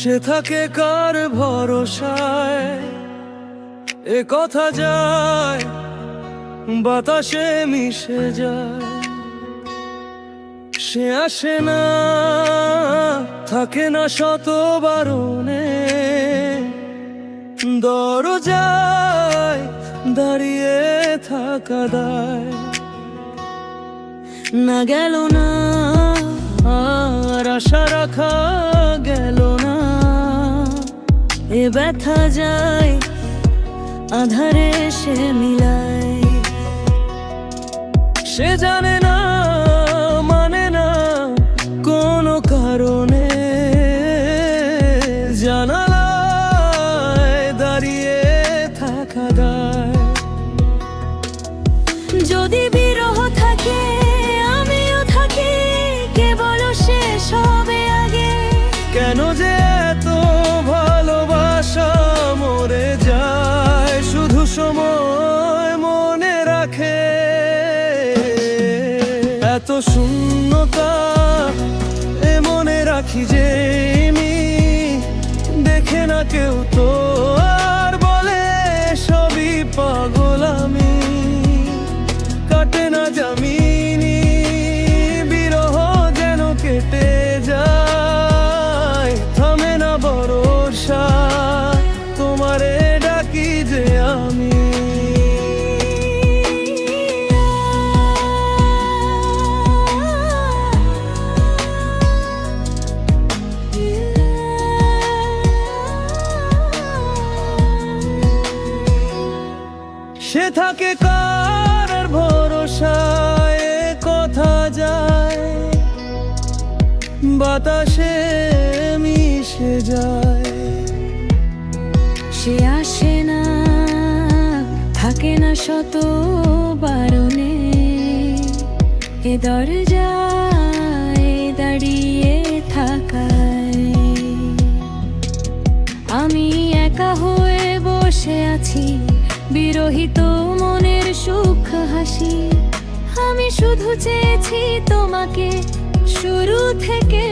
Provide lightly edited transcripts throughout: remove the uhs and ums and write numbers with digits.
সে থাকে কার ভরসায়, এ কথা যায় বাতাসে মিশে যায়। সে আসে না, থাকে না শত বারণে, দরজায় দাঁড়িয়ে থাকা দায়। না গেল না আর আশা রাখা গেল না, এ ব্যথা যায় আধারে সে মিলায়। সে জানে না, মানে না কোনো কারণে, জানালায় দাঁড়িয়ে থাকা দায়। যদি বিরহ থাকে আমিও থাকি, কেবল শেষ হবে আগে। কেন যে এত ভালোবাসা মরে যায়, শুধু সময় মনে রাখে। এত শূন্যতা এ মনে রাখি যে আমি, দেখে না কেউ তো আর বলে সবই পাগলামি। কাটে না জামিনি বিরহ যেন কেটে যায়, থামে না ভরসা তোমারে ডাকি যে আমি। সে থাকে কার ভরসায়, কথা যায় বাতাসে মিশে যায়। সে আসে না, থাকে না শত বারণে, এ দরজায় দাঁড়িয়ে থাকায়। আমি একা হয়ে বসে আছি, বিরহিত মনের সুখ হাসি। আমি শুধু চেয়েছি তোমাকে শুরু থেকে।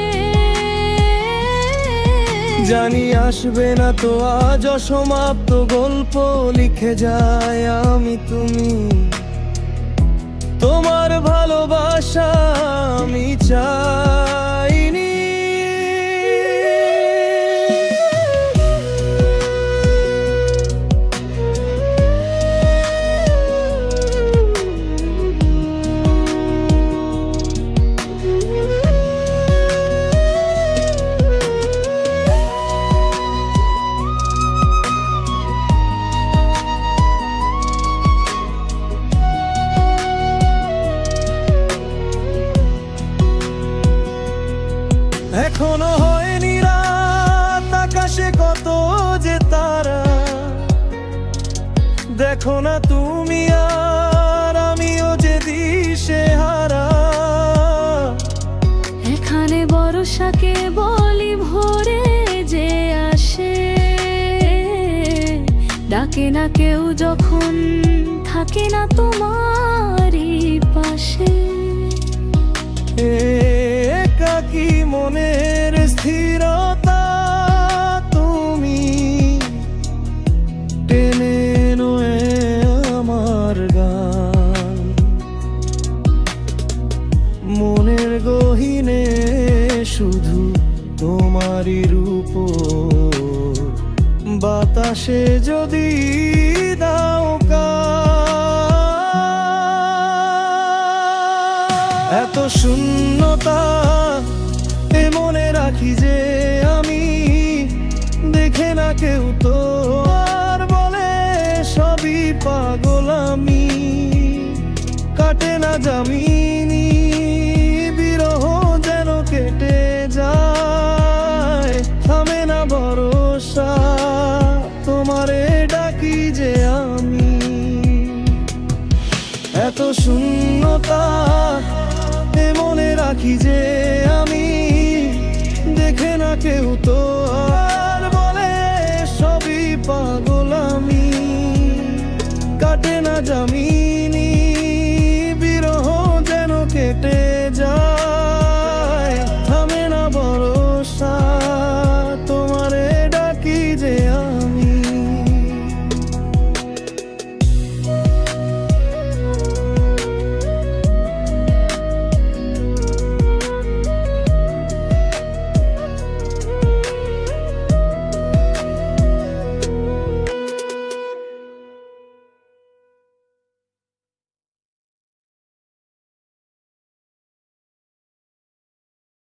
জানি আসবে না তো আজ অসমাপ্ত গল্প লিখে যায় আমি তুমি। তোমার ভালোবাসা আমি চাইনি। এখনো হয়নি রাত, আকাশে কত যে তারা। দেখো না তুমি আর আমিও যে দিশে হারা। এখানে বর্ষাকে বলি ভোরে যে আসে, ডাকে না কেউ যখন থাকে না তোমারই পাশে। একাকী মনের স্থিরতা তুমি টেনে নয়ে আমার গান। মনের গহীনে শুধু তোমারই রূপ, বাতাসে যদি দাও এত শূন্যতা এ মনে রাখি যে আমি, দেখে না কেউ তো আর বলে সবই পাগলামি। কাটে না জামিনি বিরহ যেন কেটে যায়, থামে না ভরসা তোমারে ডাকি যে আমি। এত শূন্যতা এ মনে রাখি যে আমি, দেখে না কেউ তো